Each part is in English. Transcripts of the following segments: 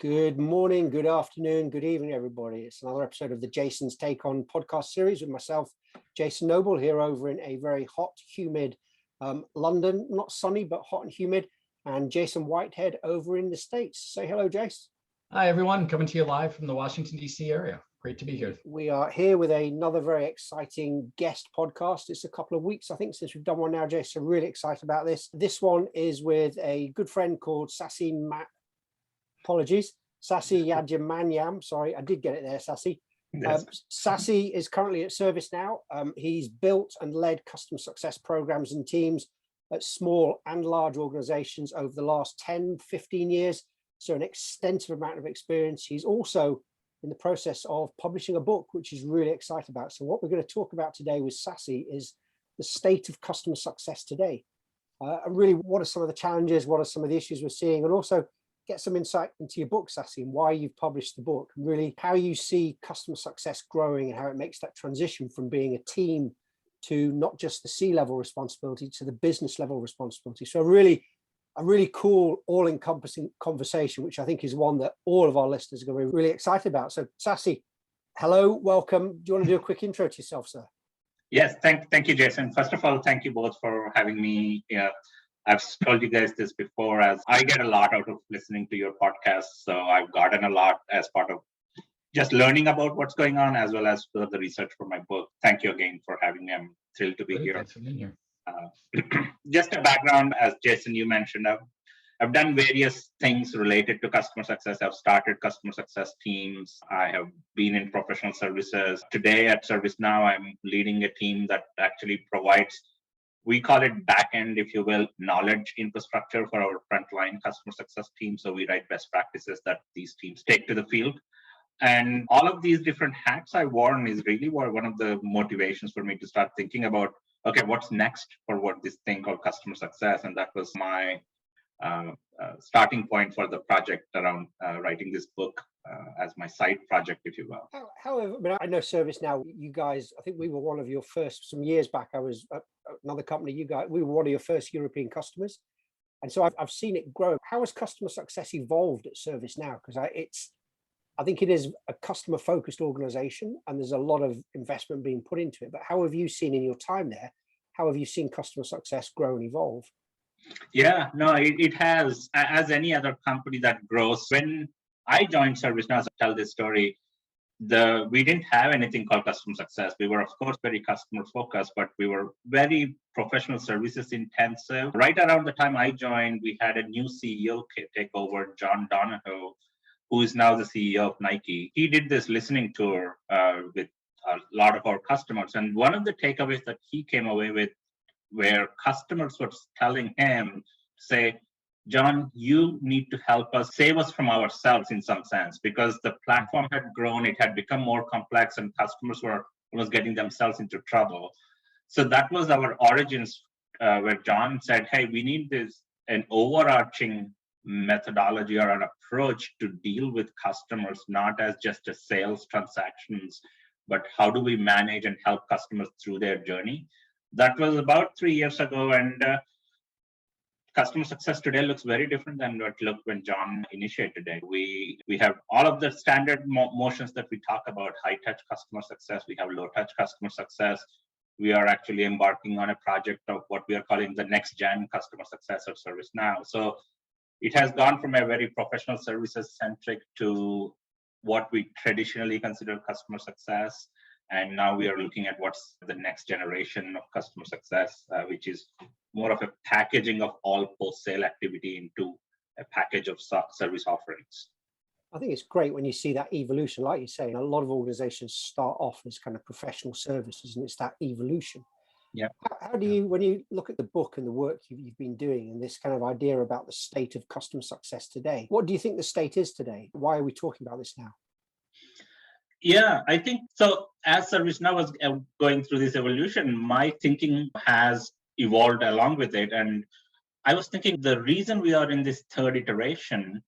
Good morning, good afternoon, good evening, everybody. It's another episode of the Jason's Take On podcast series with myself, Jason Noble, here over in a very hot, humid London, not sunny, but hot and humid, and Jason Whitehead over in the States. Say hello, Jace. Hi, everyone. Coming to you live from the Washington, D.C. area. Great to be here. We are here with another very exciting guest podcast. It's a couple of weeks, I think, since we've done one now, Jason. Really excited about this. This one is with a good friend called Sasi Yajamanyam. Sorry, I did get it there, Sasi. Yes. Sasi is currently at ServiceNow. He's built and led customer success programs and teams at small and large organizations over the last 10, 15 years. So an extensive amount of experience. He's also in the process of publishing a book, which he's really excited about. So what we're going to talk about today with Sasi is the state of customer success today. And really, what are some of the challenges? What are some of the issues we're seeing? And also get some insight into your book, Sasi, and why you've published the book, and really how you see customer success growing and how it makes that transition from being a team to not just the C-level responsibility to the business level responsibility. So a really cool, all-encompassing conversation, which I think is one that all of our listeners are going to be really excited about. So Sasi, hello, welcome. Do you want to do a quick intro to yourself, sir? Yes, thank you, Jason. First of all, thank you both for having me here. I've told you guys this before, as I get a lot out of listening to your podcast. So I've gotten a lot as part of just learning about what's going on, as well as the research for my book. Thank you again for having me. I'm thrilled to be here. Thanks for being here. Just a background, as Jason, you mentioned, I've done various things related to customer success. I've started customer success teams. I have been in professional services. Today at ServiceNow, I'm leading a team that actually provides, we call it backend, if you will, knowledge infrastructure for our frontline customer success team. So we write best practices that these teams take to the field. And all of these different hats I worn is really one of the motivations for me to start thinking about, okay, what's next for what this thing called customer success? And that was my starting point for the project around writing this book as my side project, if you will. However, I mean, I know ServiceNow, you guys, I think we were one of your first, some years back, I was at another company, we were one of your first European customers. And so I've seen it grow. How has customer success evolved at ServiceNow? Because I think it is a customer focused organization and there's a lot of investment being put into it. But how have you seen in your time there, how have you seen customer success grow and evolve? Yeah, no, it has, as any other company that grows. When I joined ServiceNow, to tell this story, we didn't have anything called customer success. We were, of course, very customer focused, but we were very professional services intensive. Right around the time I joined, we had a new CEO take over, John Donahoe, who is now the CEO of Nike. He did this listening tour with a lot of our customers. And one of the takeaways that he came away with, where customers were telling him, say, John, you need to help us, save us from ourselves in some sense, because the platform had grown, it had become more complex, and customers were almost getting themselves into trouble. So that was our origins, where John said, hey, we need an overarching methodology or an approach to deal with customers, not as just a sales transactions, but how do we manage and help customers through their journey. That was about 3 years ago, and customer success today looks very different than what it looked when John initiated it. We have all of the standard motions that we talk about: high touch customer success. We have low touch customer success. We are actually embarking on a project of what we are calling the next gen customer success of ServiceNow. So it has gone from a very professional services centric to what we traditionally consider customer success. And now we are looking at what's the next generation of customer success, which is more of a packaging of all post-sale activity into a package of service offerings. I think it's great when you see that evolution, like you say. A lot of organizations start off as kind of professional services, and it's that evolution. Yeah. How do you, when you look at the book and the work you've been doing and this kind of idea about the state of customer success today, what do you think the state is today? Why are we talking about this now? Yeah, I think so. As ServiceNow was going through this evolution, my thinking has evolved along with it. And I was thinking the reason we are in this third iteration,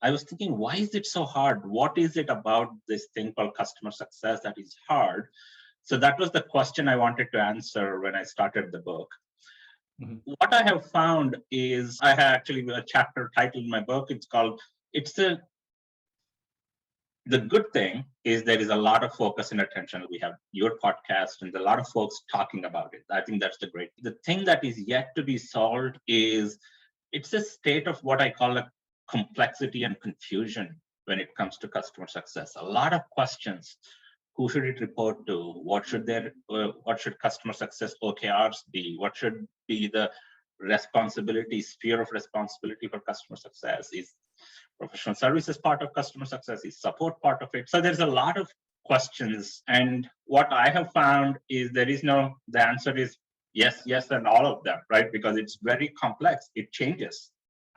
I was thinking, why is it so hard? What is it about this thing called customer success that is hard? So that was the question I wanted to answer when I started the book. Mm-hmm. What I have found is, I have actually a chapter titled in my book, it's called, it's the The good thing is there is a lot of focus and attention. We have your podcast and a lot of folks talking about it. I think that's the great. The thing that is yet to be solved is it's a state of what I call a complexity and confusion when it comes to customer success. A lot of questions. Who should it report to? What should customer success OKRs be? What should be the responsibility, sphere of responsibility for customer success? Is professional services part of customer success? Is support part of it? So there's a lot of questions. And what I have found is the answer is yes, and all of them, right? Because it's very complex. It changes.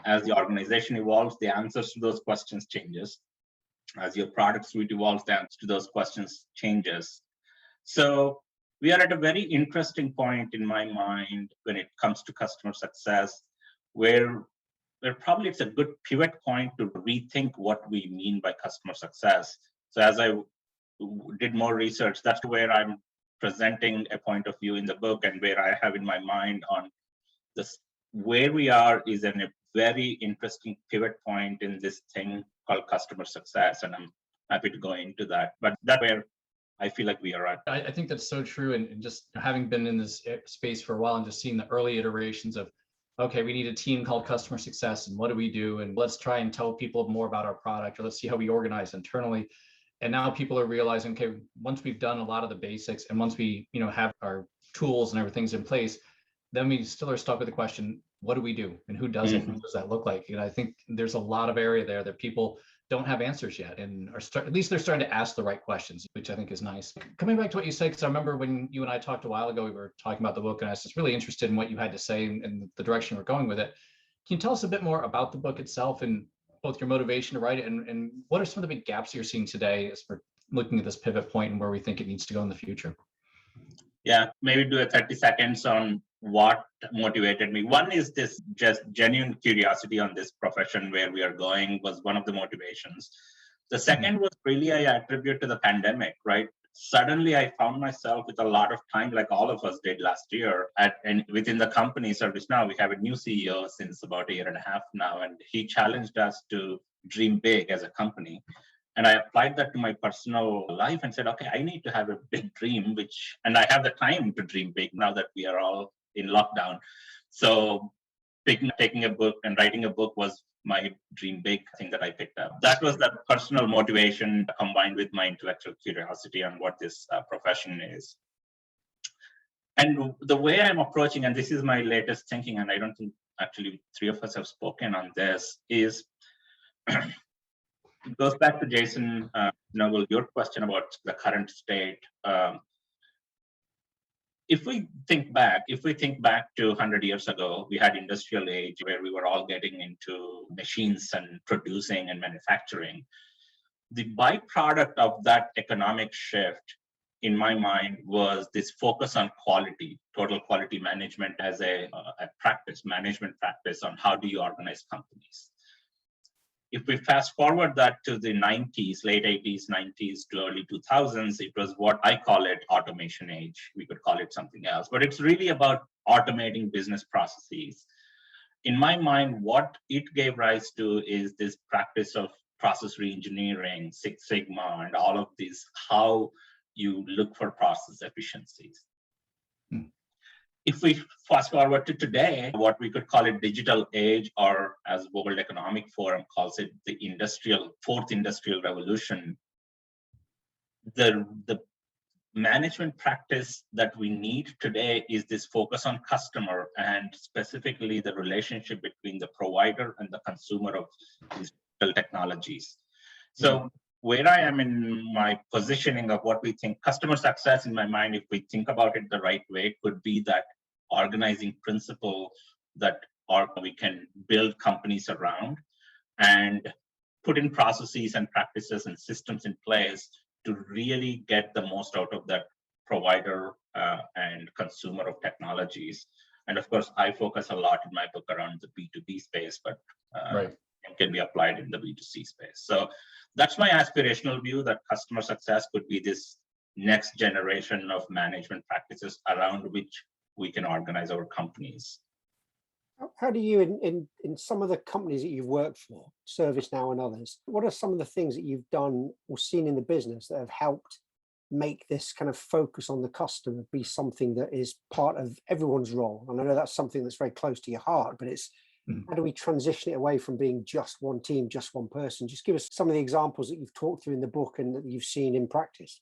As the organization evolves, the answers to those questions changes. As your product suite evolves, the answer to those questions changes. So we are at a very interesting point in my mind when it comes to customer success, where probably it's a good pivot point to rethink what we mean by customer success. So as I did more research, that's where I'm presenting a point of view in the book, and where I have in my mind on this, where we are is in a very interesting pivot point in this thing called customer success. And I'm happy to go into that. But that's where I feel like we are at. I think that's so true. And just having been in this space for a while and just seeing the early iterations of, okay, we need a team called customer success, and what do we do? And let's try and tell people more about our product, or let's see how we organize internally. And now people are realizing, okay, once we've done a lot of the basics, and once we, have our tools and everything's in place, then we still are stuck with the question, what do we do? And who does it? And what does that look like? And I think there's a lot of area there that people don't have answers yet, and at least they're starting to ask the right questions, which I think is nice. Coming back to what you said, because I remember when you and I talked a while ago, we were talking about the book, and I was just really interested in what you had to say and the direction we're going with it. Can you tell us a bit more about the book itself, and both your motivation to write it, and what are some of the big gaps you're seeing today as we're looking at this pivot point and where we think it needs to go in the future? Yeah, maybe do a 30 seconds on what motivated me. One is this just genuine curiosity on this profession, where we are going, was one of the motivations. The second was really I attribute to the pandemic, right? Suddenly I found myself with a lot of time, like all of us did last year, and within the company ServiceNow, we have a new CEO since about a year and a half now, and he challenged us to dream big as a company. And I applied that to my personal life and said, okay, I need to have a big dream, and I have the time to dream big now that we are all in lockdown. So taking a book and writing a book was my dream big thing that I picked up. That was that personal motivation combined with my intellectual curiosity on what this profession is. And the way I'm approaching, and this is my latest thinking, and I don't think actually three of us have spoken on this, is it goes back to Jason, your question about the current state. If we think back to 100 years ago, we had industrial age where we were all getting into machines and producing and manufacturing. The byproduct of that economic shift, in my mind, was this focus on quality, total quality management as a management practice on how do you organize companies. If we fast forward that to the 90s, late 80s, 90s to early 2000s, it was what I call it automation age. We could call it something else, but it's really about automating business processes. In my mind, what it gave rise to is this practice of process reengineering, Six Sigma, and all of these, how you look for process efficiencies. If we fast forward to today, what we could call it digital age, or as World Economic Forum calls it, the fourth industrial revolution, the management practice that we need today is this focus on customer, and specifically the relationship between the provider and the consumer of these digital technologies. So where I am in my positioning of what we think customer success, in my mind, if we think about it the right way, could be that organizing principle that we can build companies around and put in processes and practices and systems in place to really get the most out of that provider and consumer of technologies. And of course, I focus a lot in my book around the B2B space, but it can be applied in the B2C space. So that's my aspirational view, that customer success could be this next generation of management practices around which we can organize our companies. How do you, in some of the companies that you've worked for, ServiceNow and others, what are some of the things that you've done or seen in the business that have helped make this kind of focus on the customer be something that is part of everyone's role? And I know that's something that's very close to your heart, but it's how do we transition it away from being just one team, just one person? Just give us some of the examples that you've talked through in the book and that you've seen in practice.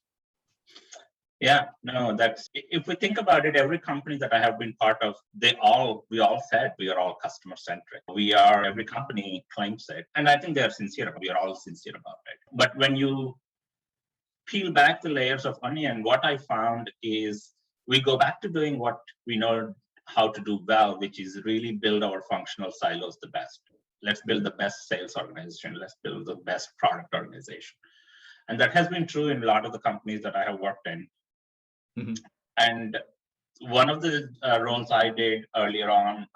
Yeah, no, that's, if we think about it, every company that I have been part of, we all said we are all customer centric. Every company claims it. And I think they are sincere. We are all sincere about it. But when you peel back the layers of onion, what I found is we go back to doing what we know how to do well, which is really build our functional silos the best. Let's build the best sales organization. Let's build the best product organization. And that has been true in a lot of the companies that I have worked in. And one of the roles I did earlier on,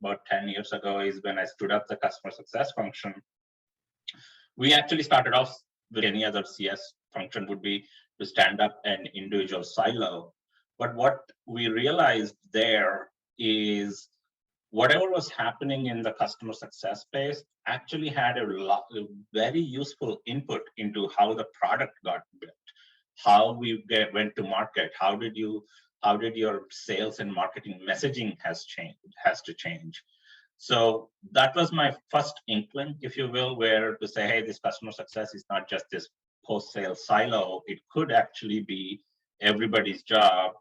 about 10 years ago, is when I stood up the customer success function. We actually started off with any other CS function would be to stand up an individual silo. But what we realized there is whatever was happening in the customer success space actually had a very useful input into how the product got built, how we went to market, how did your sales and marketing messaging has to change. So that was my first inkling, if you will, where to say, hey, this customer success is not just this post-sale silo. It could actually be everybody's job.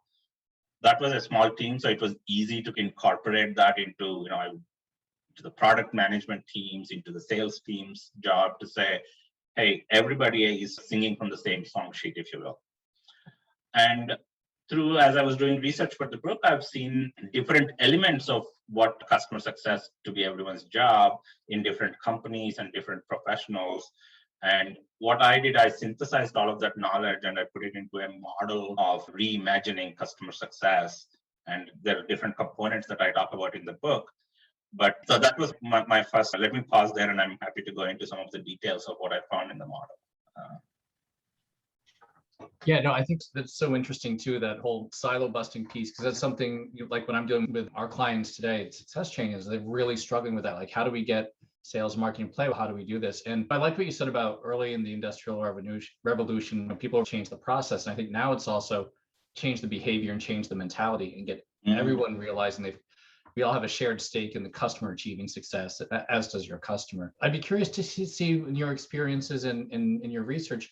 That was a small team, so it was easy to incorporate that into, to the product management teams, into the sales team's job to say, hey, everybody is singing from the same song sheet, if you will. And as I was doing research for the book, I've seen different elements of what customer success to be everyone's job in different companies and different professionals. And what I did, I synthesized all of that knowledge and I put it into a model of reimagining customer success. And there are different components that I talk about in the book. But so that was my first. Let me pause there, and I'm happy to go into some of the details of what I found in the model. Yeah, no, I think that's so interesting too, that whole silo busting piece, because that's something like when I'm dealing with our clients today, success changes, they're really struggling with that. Like, how do we get sales marketing play? How do we do this? And I like what you said about early in the industrial revolution, when people change the process. And I think now it's also changed the behavior and changed the mentality and get everyone realizing we all have a shared stake in the customer achieving success, as does your customer. I'd be curious to see in your experiences and in your research,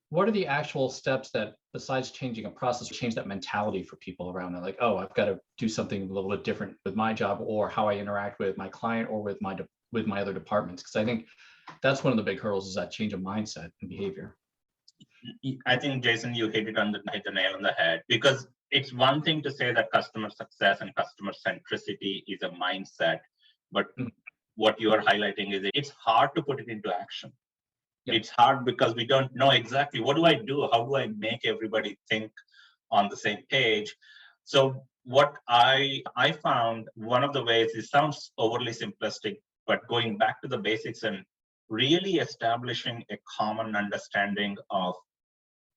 what are the actual steps that, besides changing a process, change that mentality for people around it? Like, oh, I've got to do something a little bit different with my job, or how I interact with my client, or with my other departments. Because I think that's one of the big hurdles, is that change of mindset and behavior. I think, Jason, you hit the nail on the head, because it's one thing to say that customer success and customer centricity is a mindset, but what you are highlighting is it's hard to put it into action. Yeah. It's hard because we don't know exactly what do I do? How do I make everybody think on the same page? So what I found, one of the ways, it sounds overly simplistic, but going back to the basics and really establishing a common understanding of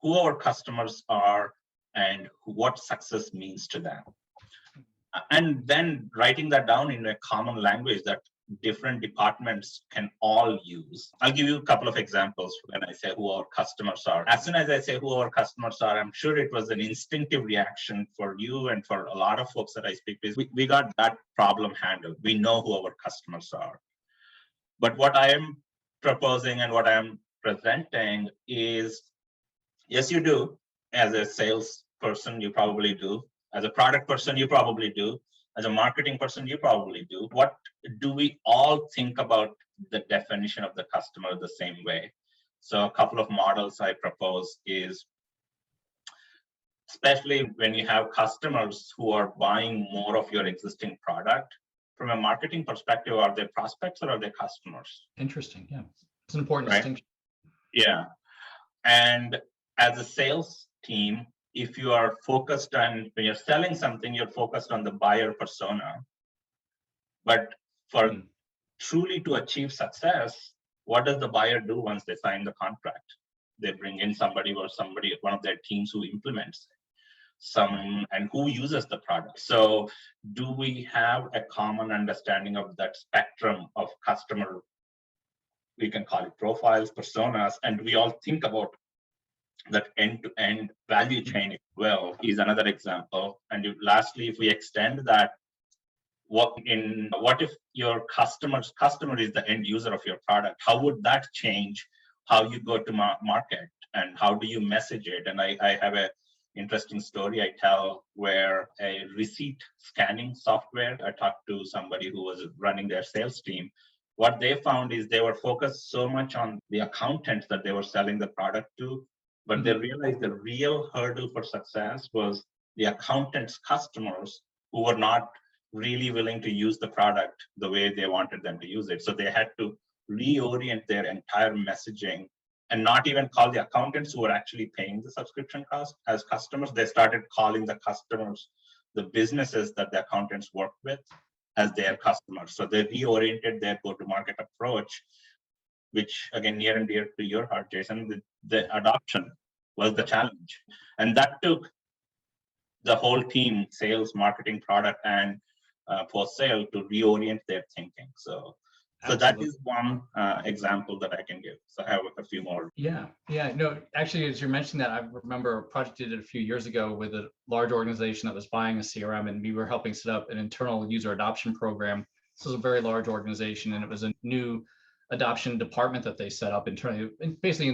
who our customers are and what success means to them. And then writing that down in a common language that different departments can all use. I'll give you a couple of examples when I say who our customers are. As soon as I say who our customers are, I'm sure it was an instinctive reaction for you and for a lot of folks that I speak with. We got that problem handled. We know who our customers are. But what I am proposing and what I am presenting is, yes, you do. As a sales person, you probably do. As a product person, you probably do. As a marketing person, you probably do. What do we all think about the definition of the customer the same way? So a couple of models I propose is, especially when you have customers who are buying more of your existing product, from a marketing perspective, are they prospects or are they customers? Interesting. Yeah, it's an important distinction. Yeah. And as a sales team, if you are focused on, when you're selling something, you're focused on the buyer persona. But for truly to achieve success, what does the buyer do once they sign the contract? They bring in somebody, one of their teams who implements it. and who uses the product. So do we have a common understanding of that spectrum of customer, we can call it profiles, personas, and we all think about that end-to-end value chain as well is another example. And lastly, if we extend that, what if your customer is the end user of your product? How would that change how you go to market and how do you message it? And I have a interesting story I tell where a receipt scanning software, I talked to somebody who was running their sales team. What they found is they were focused so much on the accountants that they were selling the product to, but they realized the real hurdle for success was the accountants' customers who were not really willing to use the product the way they wanted them to use it. So they had to reorient their entire messaging and not even call the accountants who were actually paying the subscription cost as customers. They started calling the customers, the businesses that the accountants worked with, as their customers. So they reoriented their go-to-market approach, which again, near and dear to your heart, Jason, the adoption was the challenge. And that took the whole team, sales, marketing, product, and post-sale to reorient their thinking. So that is one example that I can give. So I have a few more. Yeah. No, actually, as you're mentioning that, I remember a project I did a few years ago with a large organization that was buying a CRM, and we were helping set up an internal user adoption program. This was a very large organization, and it was a new adoption department that they set up internally, and basically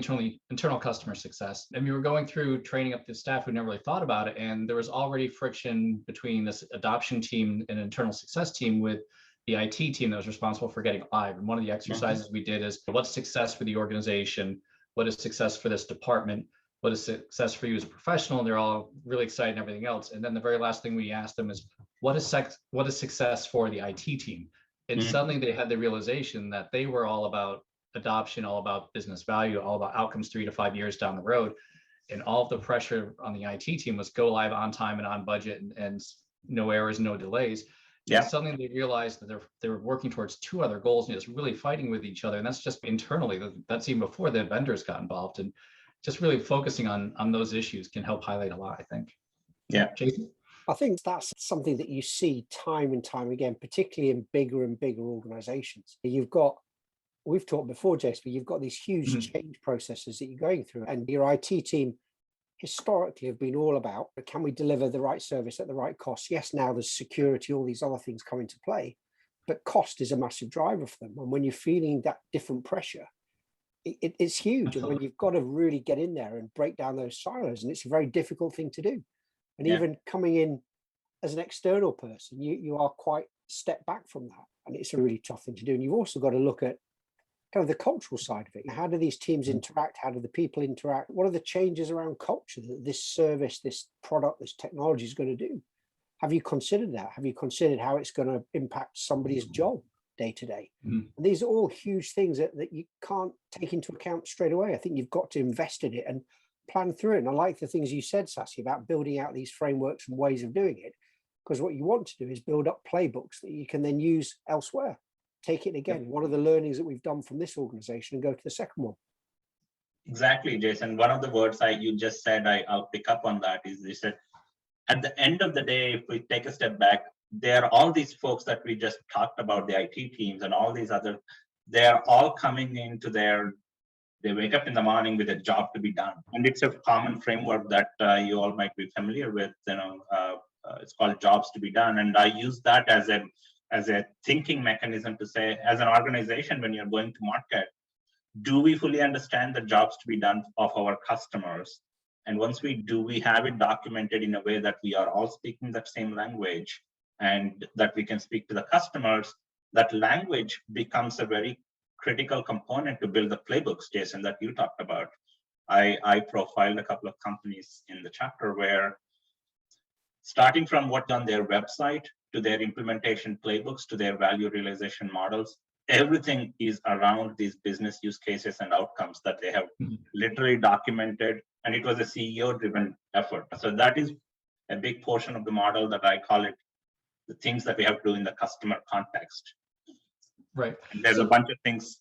internal customer success. And we were going through training up the staff who never really thought about it, and there was already friction between this adoption team and internal success team with the IT team that was responsible for getting live. And one of the exercises we did is, what's success for the organization? What is success for this department? What is success for you as a professional? And they're all really excited and everything else. And then the very last thing we asked them is, what is success for the IT team? And suddenly they had the realization that they were all about adoption, all about business value, all about outcomes 3 to 5 years down the road. And all of the pressure on the IT team was go live on time and on budget, and no errors, no delays. Yeah. And suddenly they realized that they were working towards 2 other goals, and it's really fighting with each other. And that's just internally. That's even before the vendors got involved. And just really focusing on those issues can help highlight a lot, I think. Yeah. Jason? I think that's something that you see time and time again, particularly in bigger and bigger organizations. We've talked before, Jason, but you've got these huge change processes that you're going through, and your IT team historically have been all about, can we deliver the right service at the right cost? Yes, now there's security, all these other things come into play, but cost is a massive driver for them. And when you're feeling that different pressure, it's huge. And when you've got to really get in there and break down those silos, and it's a very difficult thing to do. And even coming in as an external person, you are quite stepped back from that. And it's a really tough thing to do. And you've also got to look at kind of the cultural side of it. How do these teams interact? How do the people interact? What are the changes around culture that this service, this product, this technology is going to do? Have you considered that? Have you considered how it's going to impact somebody's job day to day? And these are all huge things that you can't take into account straight away. I think you've got to invest in it and plan through it. And I like the things you said, Sasi, about building out these frameworks and ways of doing it, because what you want to do is build up playbooks that you can then use elsewhere. Take it again. What are the learnings that we've done from this organization, and go to the second one? Exactly, Jason. One of the words you just said, I'll pick up on that, is you said, at the end of the day, if we take a step back, there are all these folks that we just talked about, the IT teams and all these other, they're all coming into they wake up in the morning with a job to be done. And it's a common framework that you all might be familiar with. It's called jobs to be done. And I use that as a thinking mechanism to say, as an organization, when you're going to market, do we fully understand the jobs to be done of our customers? And once we do, we have it documented in a way that we are all speaking that same language, and that we can speak to the customers. That language becomes a very critical component to build the playbooks, Jason, that you talked about. I profiled a couple of companies in the chapter where, starting from what's on their website to their implementation playbooks to their value realization models, everything is around these business use cases and outcomes that they have literally documented. And it was a CEO-driven effort. So that is a big portion of the model that I call it the things that we have to do in the customer context. Right. And there's a bunch of things.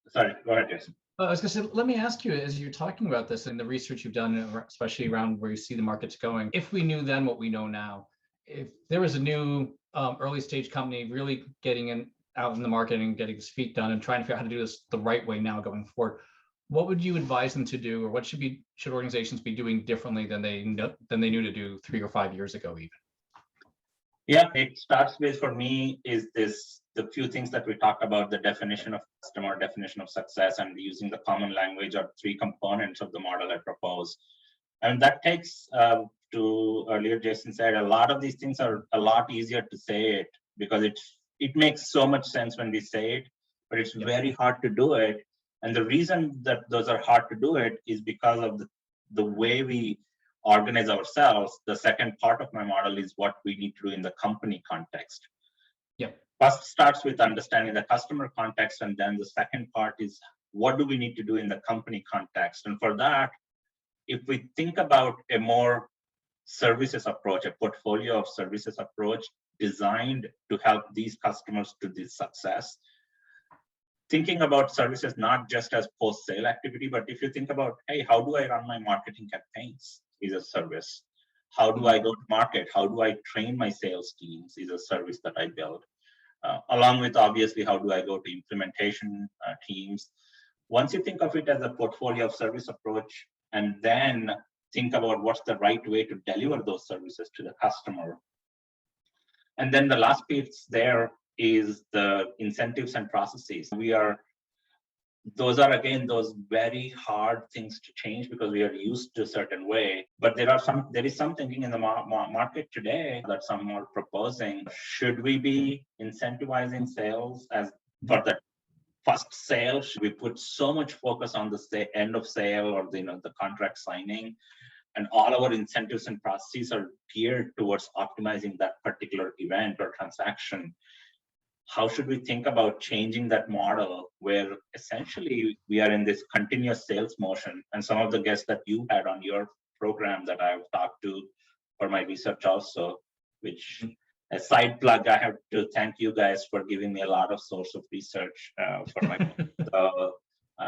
Sorry, go ahead, Jason. I was going to say, let me ask you, as you're talking about this and the research you've done, especially around where you see the market's going, if we knew then what we know now, if there was a new early stage company really getting out in the market and getting its feet done and trying to figure out how to do this the right way now going forward, what would you advise them to do, or what should organizations be doing differently than they knew to do 3 or 5 years ago even? Yeah, it starts with, for me, is the few things that we talked about, the definition of customer, definition of success, and using the common language are 3 components of the model I propose. And that takes, to earlier Jason said, a lot of these things are a lot easier to say it because it makes so much sense when we say it, but it's very hard to do it. And the reason that those are hard to do it is because of the way we organize ourselves. The second part of my model is what we need to do in the company context. First starts with understanding the customer context, and then the second part is what do we need to do in the company context. And for that, if we think about a more services approach, a portfolio of services approach designed to help these customers to this success, thinking about services not just as post-sale activity, but if you think about, hey, how do I run my marketing campaigns is a service. How do I go to market? How do I train my sales teams is a service that I build. Along with, obviously, how do I go to implementation teams? Once you think of it as a portfolio of service approach, and then think about what's the right way to deliver those services to the customer. And then the last piece there is the incentives and processes. Those are again those very hard things to change because we are used to a certain way. But there is some thinking in the market today that some are proposing. Should we be incentivizing sales as for the first sale? Should we put so much focus on the end of sale or the contract signing? And all our incentives and processes are geared towards optimizing that particular event or transaction. How should we think about changing that model where essentially we are in this continuous sales motion? And some of the guests that you had on your program that I've talked to for my research also, which a side plug, I have to thank you guys for giving me a lot of source of research for my so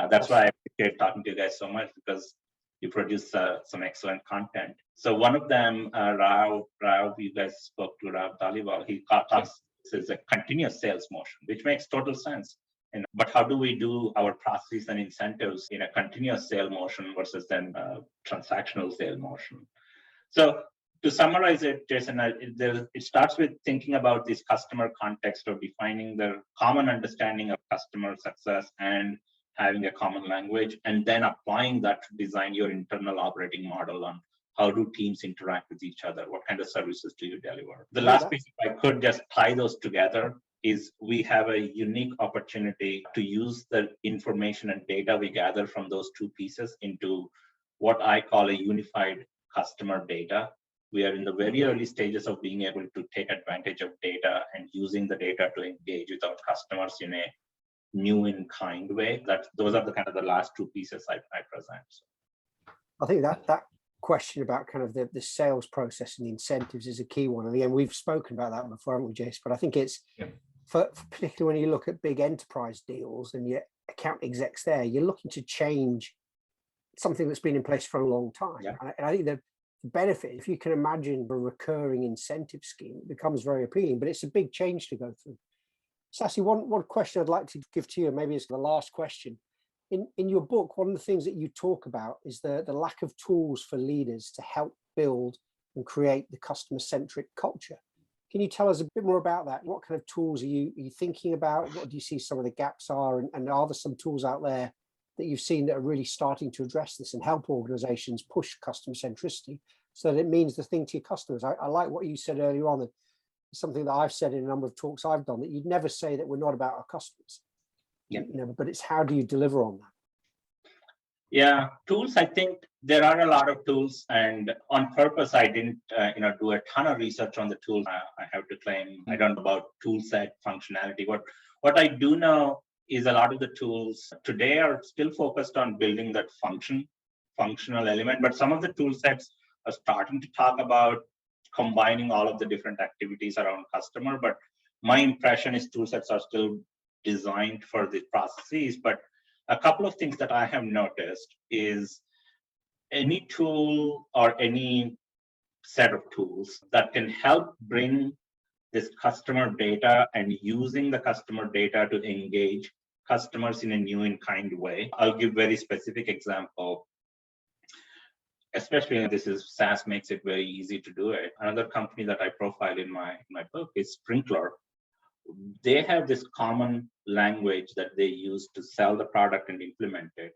that's why I appreciate talking to you guys so much, because you produce some excellent content. So one of them, Rao, you guys spoke to Rao Taliwal, he talks is a continuous sales motion, which makes total sense. But how do we do our processes and incentives in a continuous sale motion versus then transactional sale motion? So to summarize it, Jason, it starts with thinking about this customer context or defining the common understanding of customer success and having a common language, and then applying that to design your internal operating model on how do teams interact with each other? What kind of services do you deliver? The last piece, if I could just tie those together, is we have a unique opportunity to use the information and data we gather from those 2 pieces into what I call a unified customer data. We are in the very early stages of being able to take advantage of data and using the data to engage with our customers in a new in kind way. Those are the last 2 pieces I present. I think that question about kind of the sales process and the incentives is a key one. And again, we've spoken about that before, haven't we, Jace? But I think it's for particularly when you look at big enterprise deals and your account execs there, you're looking to change something that's been in place for a long time. And I think the benefit, if you can imagine a recurring incentive scheme, it becomes very appealing, but it's a big change to go through. Sasi, one question I'd like to give to you, maybe it's the last question. In your book, one of the things that you talk about is the lack of tools for leaders to help build and create the customer-centric culture. Can you tell us a bit more about that? What kind of tools are you thinking about? What do you see some of the gaps are? And are there some tools out there that you've seen that are really starting to address this and help organizations push customer centricity so that it means the thing to your customers? I like what you said earlier on, that something that I've said in a number of talks I've done, that you'd never say that we're not about our customers. But it's how do you deliver on that? Yeah, tools, I think there are a lot of tools, and on purpose, I didn't do a ton of research on the tools. I have to claim I don't know about tool set functionality. What I do know is a lot of the tools today are still focused on building that functional element, but some of the tool sets are starting to talk about combining all of the different activities around customer. But my impression is tool sets are still designed for the processes, but a couple of things that I have noticed is any tool or any set of tools that can help bring this customer data and using the customer data to engage customers in a new and kind way. I'll give very specific example. Especially this is SaaS makes it very easy to do it. Another company that I profile in my book is Sprinkler. They have this common language that they use to sell the product and implement it.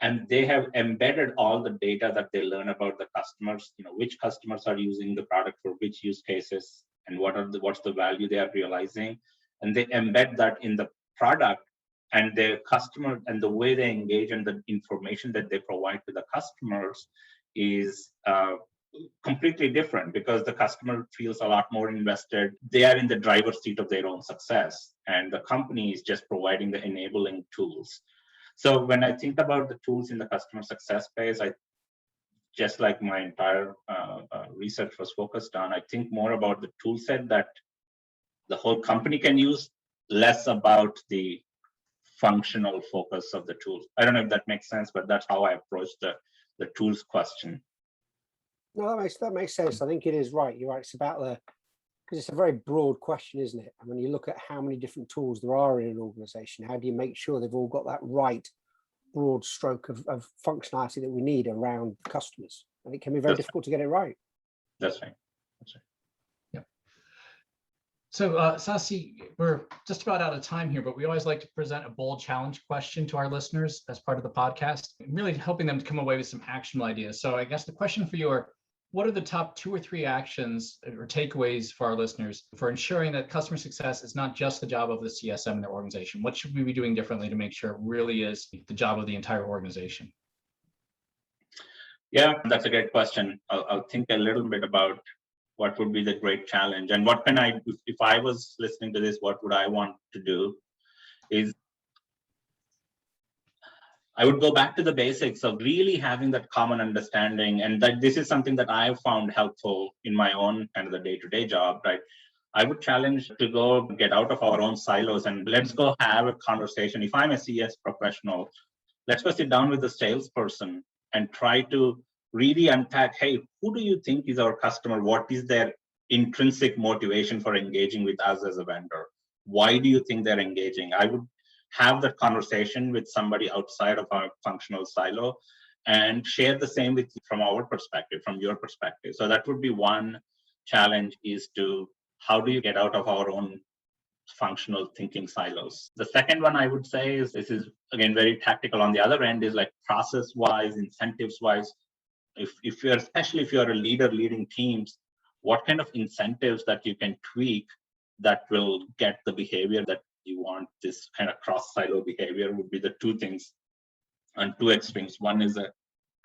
And they have embedded all the data that they learn about the customers, which customers are using the product for which use cases and what's the value they are realizing. And they embed that in the product, and their customer and the way they engage and the information that they provide to the customers is completely different, because the customer feels a lot more invested. They are in the driver's seat of their own success, and the company is just providing the enabling tools. So when I think about the tools in the customer success space, just like my entire research was focused on, I think more about the tool set that the whole company can use, less about the functional focus of the tools. I don't know if that makes sense, but that's how I approach the tools question. No, that makes sense. I think it is right. You're right. It's about because it's a very broad question, isn't it? And when you look at how many different tools there are in an organization, how do you make sure they've all got that right broad stroke of functionality that we need around customers? And it can be very difficult to get it right. That's right. Yeah. So Sasi, we're just about out of time here, but we always like to present a bold challenge question to our listeners as part of the podcast, really helping them to come away with some actionable ideas. So I guess the question for you are, what are the top 2 or 3 actions or takeaways for our listeners for ensuring that customer success is not just the job of the CSM in their organization? What should we be doing differently to make sure it really is the job of the entire organization? Yeah, that's a great question. I'll think a little bit about what would be the great challenge, and what can I, if I was listening to this, what would I want to do is I would go back to the basics of really having that common understanding. And that this is something that I've found helpful in my own kind of the day-to-day job, right? I would challenge to go get out of our own silos and let's go have a conversation. If I'm a CS professional, let's go sit down with the salesperson and try to really unpack, hey, who do you think is our customer? What is their intrinsic motivation for engaging with us as a vendor? Why do you think they're engaging? I would have that conversation with somebody outside of our functional silo and share the same with from our perspective, from your perspective. So that would be one challenge, is to how do you get out of our own functional thinking silos? The second one I would say is, this is again very tactical on the other end, is like process wise, incentives wise. If you're, especially if you're a leader leading teams, what kind of incentives that you can tweak that will get the behavior that you want, this kind of cross-silo behavior, would be the 2 things on 2 extremes. One is a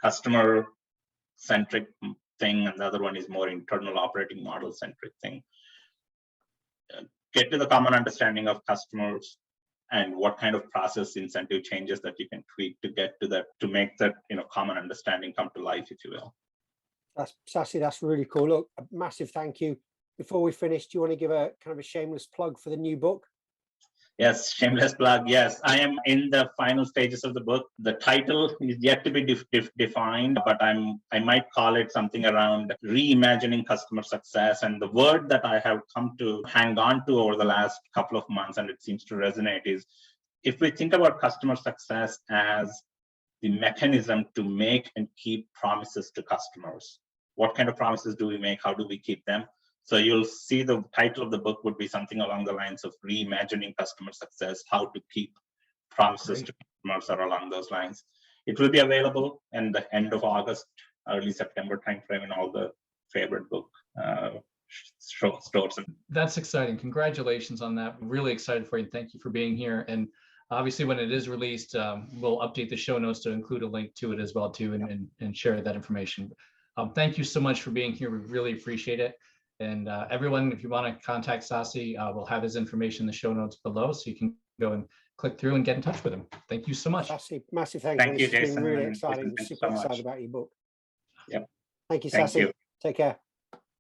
customer-centric thing, and the other one is more internal operating model-centric thing. Get to the common understanding of customers and what kind of process incentive changes that you can tweak to get to that, to make that common understanding come to life, if you will. Sasi, that's really cool. Look, a massive thank you. Before we finish, do you want to give a kind of a shameless plug for the new book? Yes, shameless plug. Yes, I am in the final stages of the book. The title is yet to be defined, but I might call it something around reimagining customer success. And the word that I have come to hang on to over the last couple of months, and it seems to resonate, is if we think about customer success as the mechanism to make and keep promises to customers. What kind of promises do we make? How do we keep them? So you'll see the title of the book would be something along the lines of reimagining customer success, how to keep promises to customers, or along those lines. It will be available in the end of August, early September timeframe in all the favorite book stores. That's exciting. Congratulations on that. I'm really excited for you. Thank you for being here. And obviously, when it is released, we'll update the show notes to include a link to it as well, too, and share that information. Thank you so much for being here. We really appreciate it. And everyone, if you want to contact Sasi, we'll have his information in the show notes below, so you can go and click through and get in touch with him. Thank you so much. Sasi, massive thank you. Thank you, Jason. It's been really exciting. Thank you Super so excited much about your book. Yep. Thank you, Thank Sasi. you. Take care.